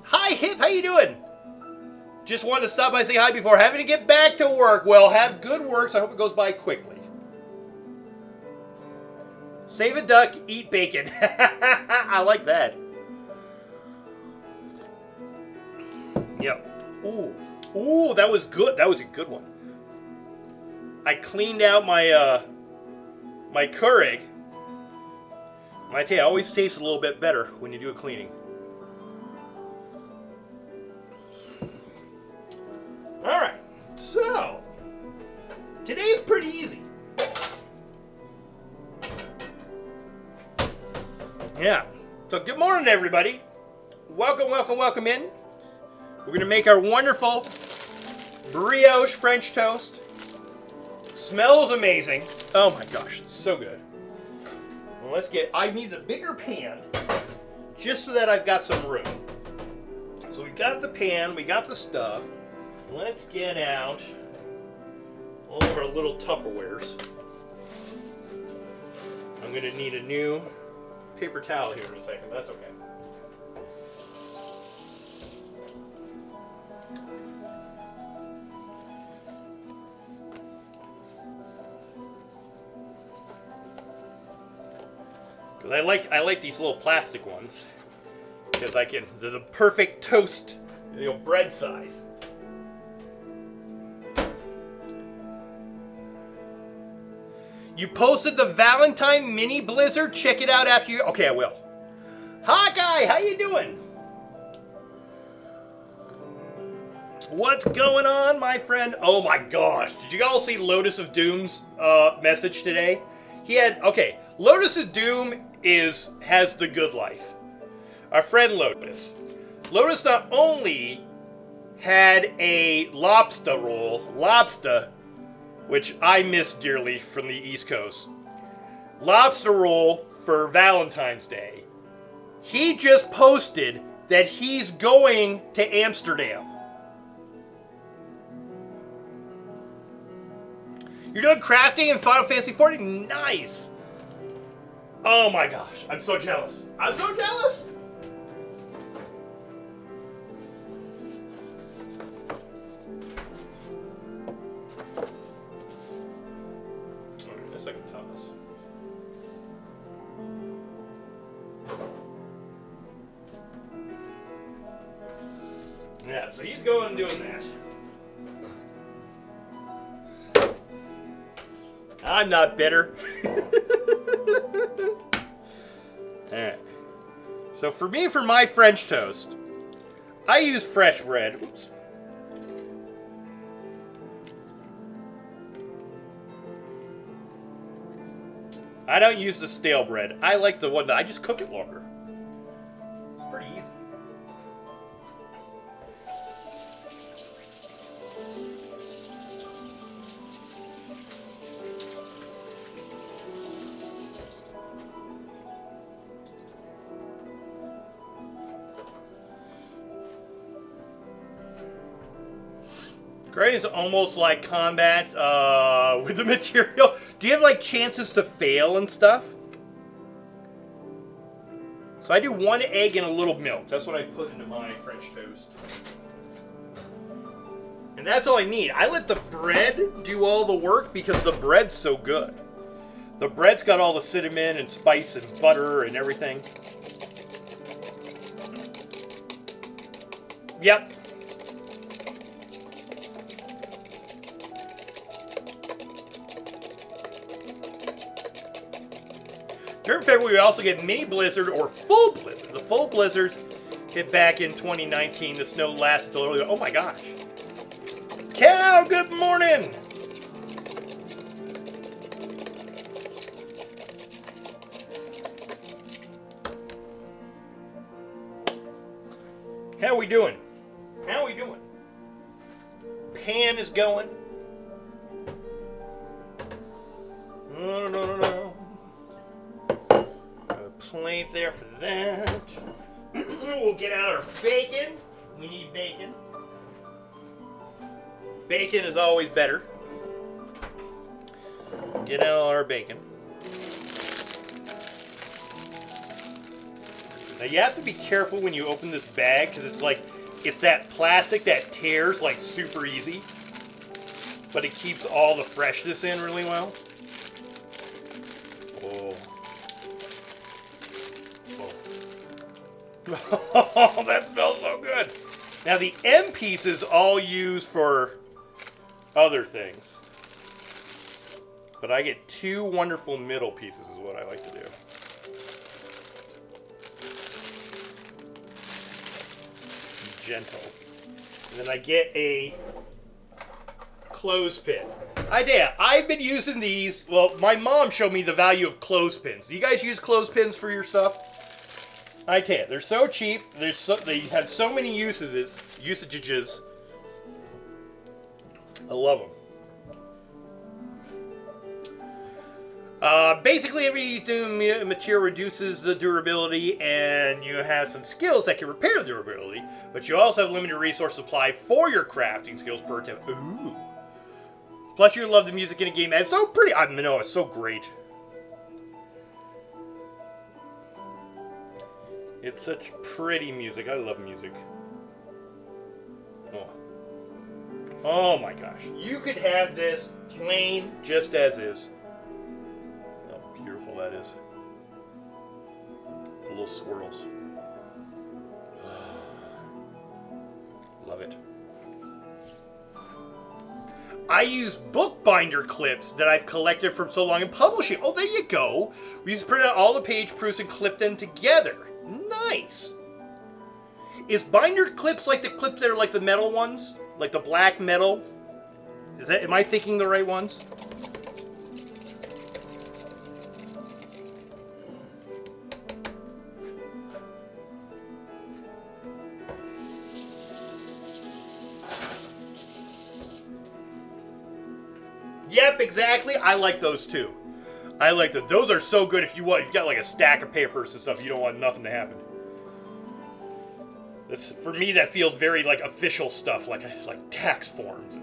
Hi, Hip. How you doing? Just wanted to stop by and say hi before having to get back to work. Well, have good work, so I hope it goes by quickly. Save a duck, eat bacon. I like that. Yep. Ooh, that was good. That was a good one. I cleaned out my my Keurig. Maty, it always tastes a little bit better when you do a cleaning. Alright, so today's pretty easy. Yeah, so good morning everybody. Welcome in. We're going to make our wonderful brioche French toast. Smells amazing. Oh my gosh, it's so good. Well, I need a bigger pan just so that I've got some room. So we got the pan, we got the stuff. Let's get out all of our little Tupperwares. I'm going to need a new paper towel here in a second. That's okay. Because I like these little plastic ones because they're the perfect toast, bread size. You posted the Valentine mini blizzard. Check it out after you. Okay, I will. Hawkeye, how you doing? What's going on, my friend? Oh my gosh! Did you all see Lotus of Doom's message today? Lotus of Doom has the good life. Our friend Lotus. Lotus not only had a lobster roll, which I miss dearly from the East Coast. Lobster roll for Valentine's Day. He just posted that he's going to Amsterdam. You're doing crafting in Final Fantasy 40? Nice! Oh my gosh, I'm so jealous. I'm so jealous! Yeah, so he's going and doing that. I'm not bitter. Alright. So for my French toast, I use fresh bread. Oops. I don't use the stale bread. I like the one that I just cook it longer. It's pretty easy. Gray is almost like combat with the material. Do you have chances to fail and stuff? So I do 1 egg and a little milk. That's what I put into my French toast. And that's all I need. I let the bread do all the work because the bread's so good. The bread's got all the cinnamon and spice and butter and everything. Yep. During February, we also get mini blizzard or full blizzard. The full blizzards hit back in 2019. The snow lasted until early. Oh my gosh. Cow, good morning. How we doing? How we doing? Pan is going. No. Plate there for that. We'll get out our bacon. We need bacon. Bacon is always better. Get out our bacon. Now you have to be careful when you open this bag because it's that plastic that tears like super easy, but it keeps all the freshness in really well. Oh. Oh, that smells so good. Now the end pieces all used for other things. But I get 2 wonderful middle pieces is what I like to do. Gentle. And then I get a clothespin. I've been using these. Well, my mom showed me the value of clothespins. Do you guys use clothespins for your stuff? I tell you, they're so cheap. They have so many usages. I love them. Basically, every material reduces the durability, and you have some skills that can repair the durability, but you also have limited resource supply for your crafting skills per tip. Ooh. Plus, you love the music in a game, and it's so pretty. I know, it's so great. It's such pretty music. I love music. Oh. Oh my gosh. You could have this plain just as is. How beautiful that is. The little swirls. Love it. I use bookbinder clips that I've collected from so long in publishing. Oh, there you go. We just print out all the page proofs and clip them together. Nice. Is binder clips like the clips that are like the metal ones? Like the black metal? Am I thinking the right ones? Yep, exactly. I like those too. I like those. Those are so good if you've got like a stack of papers and stuff, you don't want nothing to happen. For me, that feels very like official stuff, like tax forms.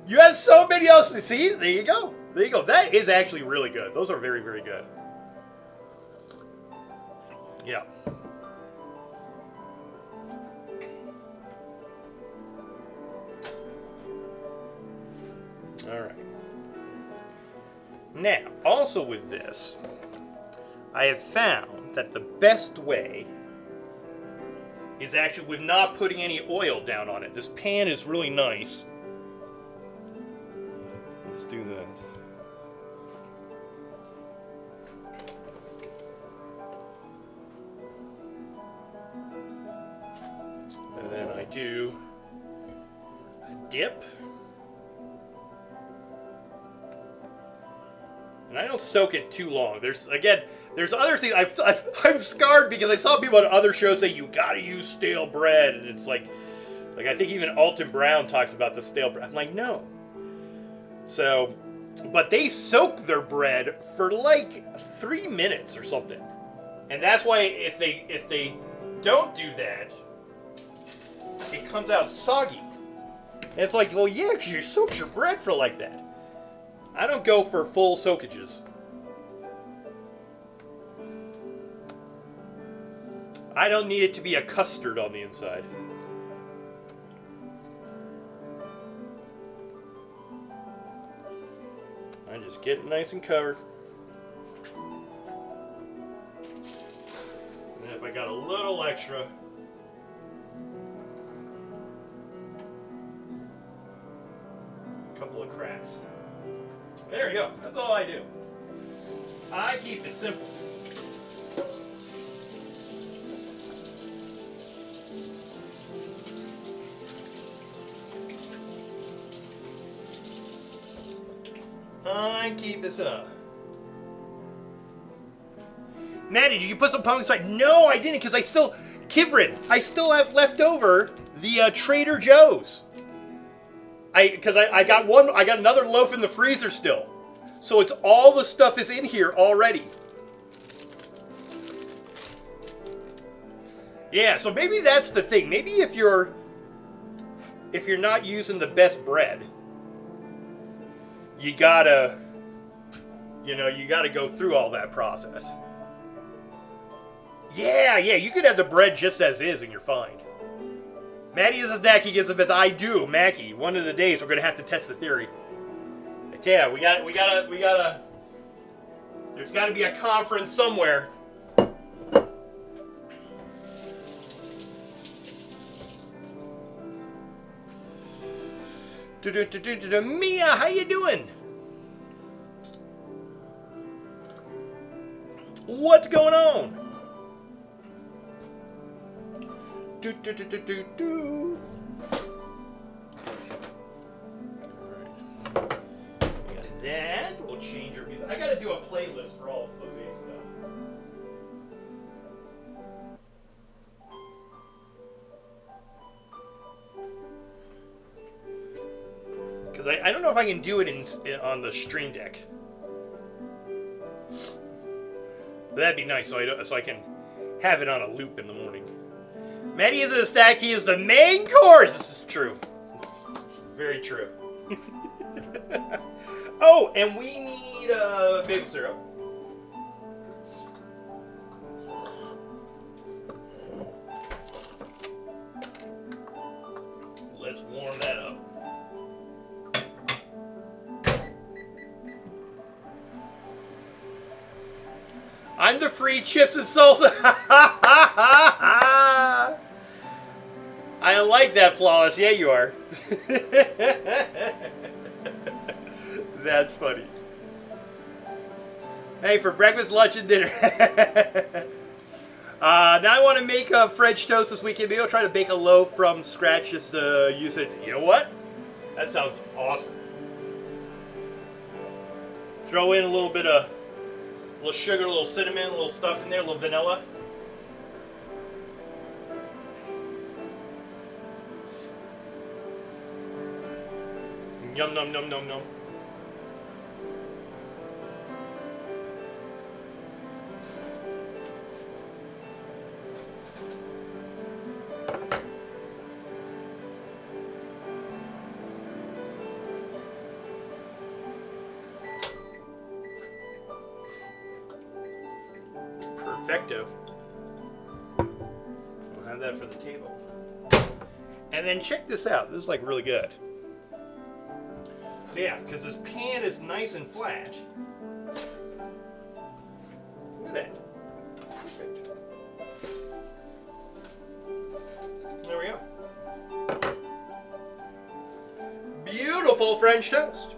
You have so many else to see. There you go. There you go. That is actually really good. Those are very, very good. Yeah. All right. Now, also with this, I have found that the best way is actually with not putting any oil down on it. This pan is really nice. Let's do this. And then I do a dip. And I don't soak it too long. There's other things. I'm scarred because I saw people on other shows say you gotta use stale bread, and it's like I think even Alton Brown talks about the stale bread. I'm like, no. So, but they soak their bread for like 3 minutes or something, and that's why if they don't do that, it comes out soggy. And it's like, well, yeah, because you soaked your bread for like that. I don't go for full soakages. I don't need it to be a custard on the inside. I just get it nice and covered. And if I got a little extra, a couple of cracks. There you go. That's all I do. I keep it simple. I keep this up. Maddie, did you put some pumpkin spice? No, I didn't, because I still have left over the Trader Joe's. I got another loaf in the freezer still. So it's all the stuff is in here already. Yeah, so maybe that's the thing. Maybe if you're not using the best bread, you gotta You know, you got to go through all that process. Yeah, you could have the bread just as is and you're fine. Maty is a snack, he gives a bit. I do, Mackie. One of the days we're gonna have to test the theory. But yeah, we gotta. There's gotta be a conference somewhere. Mia, how you doing? What's going on? Do. Alright. We got that. We'll change our music. I gotta do a playlist for all of Jose's stuff. Because I don't know if I can do it on the Stream Deck. But that'd be nice so I can have it on a loop in the morning. Maty is a stack, he is the main course! This is true. It's very true. Oh, and we need maple syrup. Let's warm that up. I'm the free chips and salsa. I like that, Flawless. Yeah, you are. That's funny. Hey, for breakfast, lunch, and dinner. Now I want to make a French toast this weekend. Maybe I'll try to bake a loaf from scratch just to use it. You know what? That sounds awesome. Throw in a little bit of sugar, a little cinnamon, a little stuff in there, a little vanilla. Yum, num, num, num, num. Perfecto. We'll have that for the table. And then check this out. This is like really good. So yeah, because this pan is nice and flat. Look at that. Perfect. There we go. Beautiful French toast.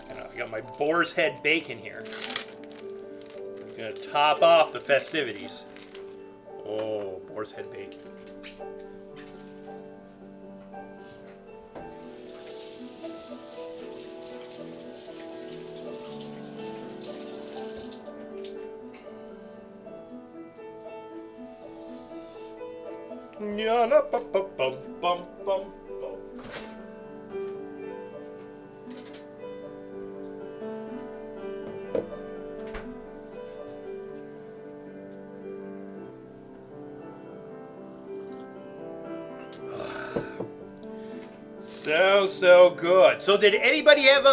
I got my boar's head bacon here. I'm gonna top off the festivities. Oh, boar's head bacon. So good. So did anybody have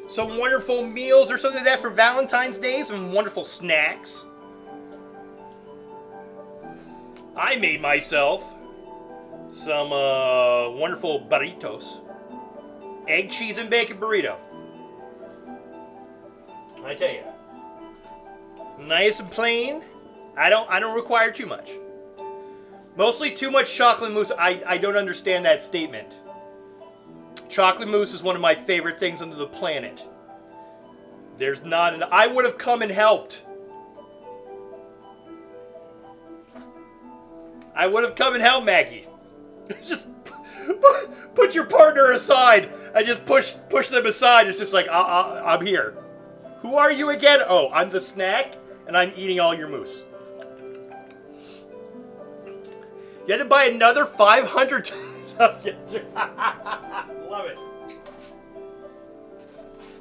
some wonderful meals or something like that for Valentine's Day? Some wonderful snacks? I made myself some wonderful burritos. Egg, cheese, and bacon burrito. I tell you. Nice and plain. I don't require too much. Mostly too much chocolate mousse. I don't understand that statement. Chocolate mousse is one of my favorite things on the planet. There's not an... I would have come and helped. I would have come and helped, Maggie. Just put your partner aside. I just push them aside. It's just like, I'm here. Who are you again? Oh, I'm the snack, and I'm eating all your mousse. You had to buy another 500 Love it.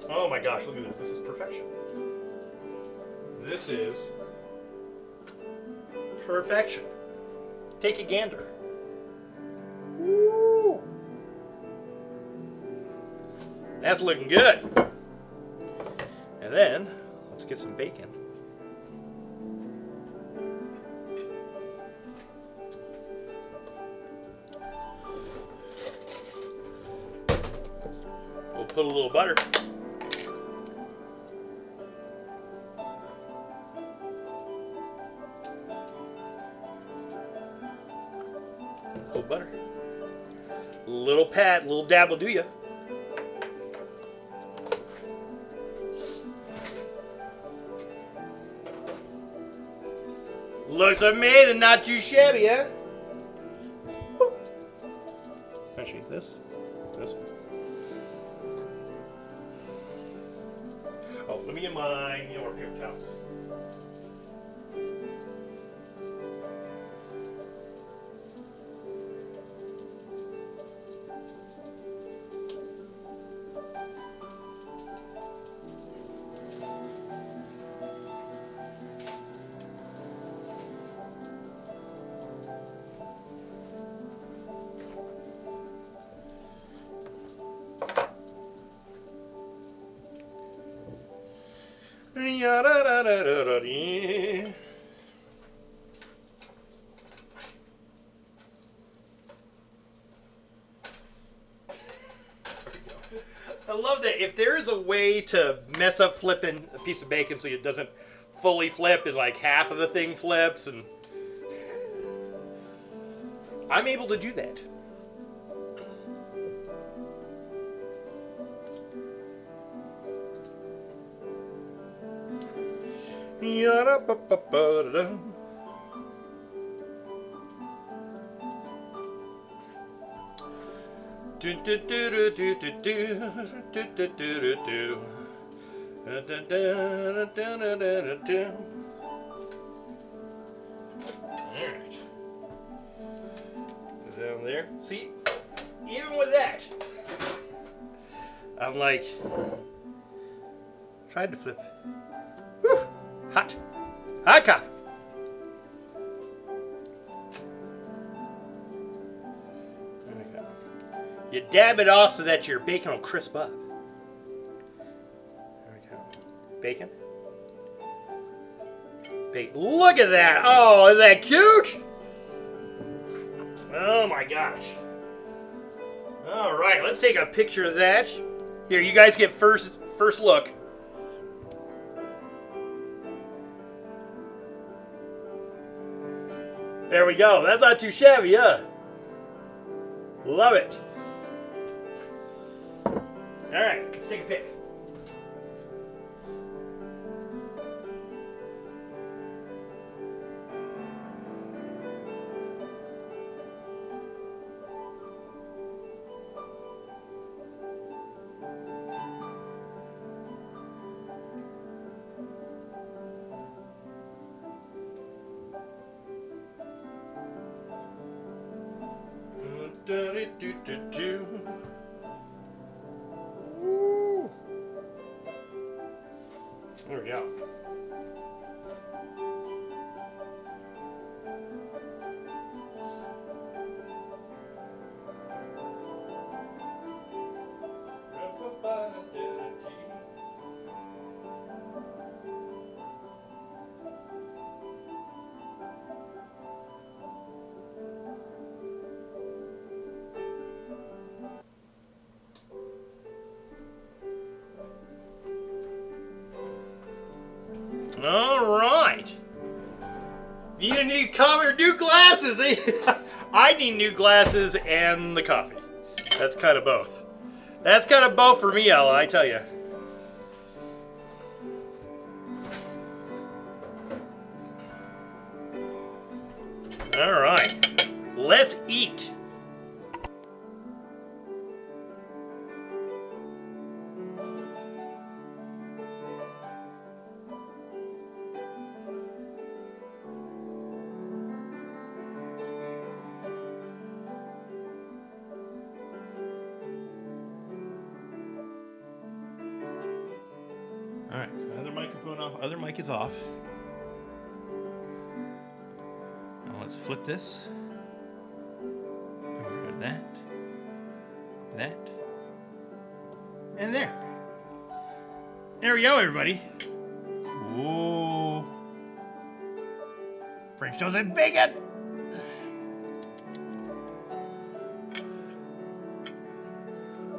Oh my gosh, look at this. This is perfection. This is Perfection. Take a gander. Woo. That's looking good. And then, let's get some bacon. We'll put a little butter. A little butter. Little pat, little dab will do ya. Looks amazing, not too shabby, huh? Actually, this one. Oh, let me get my paper towels. I love that. If there's a way to mess up flipping a piece of bacon so it doesn't fully flip and like half of the thing flips, and I'm able to do that. Down there. See, even with that, I'm like, tried to flip. Whew. Hot. Hot coffee. You dab it off so that your bacon will crisp up. There we go. Bacon. Bacon. Look at that. Oh, isn't that cute? Oh my gosh. All right, let's take a picture of that. Here, you guys get first look. There we go. That's not too shabby, huh? Love it. All right, let's take a pic. Woo. There we go. All right. Need a new coffee or new glasses? I need new glasses and the coffee. That's kind of both. That's kind of both for me, Ella, I tell you. All right. Let's eat. All right, other microphone off. Other mic is off. let's flip this. That. That. And there. There we go, everybody. Ooh. French toast and bacon.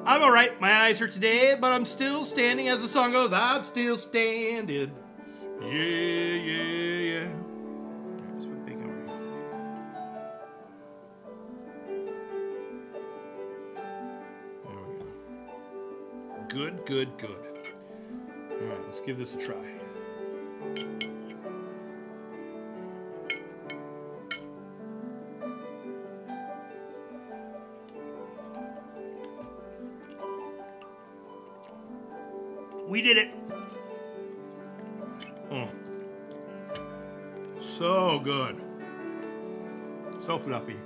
I'm alright. My eyes hurt today, but I'm still standing. As the song goes, I'm still standing. Yeah, yeah, yeah. Let's put bacon over here. There we go. Good, good, good. Alright, let's give this a try. We did it. So good. So fluffy.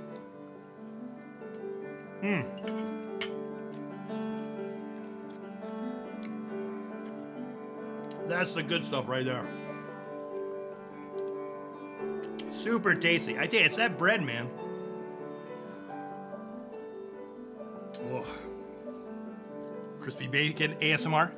That's the good stuff right there. Super tasty. I tell you, it's that bread, man. Oh. Crispy bacon ASMR.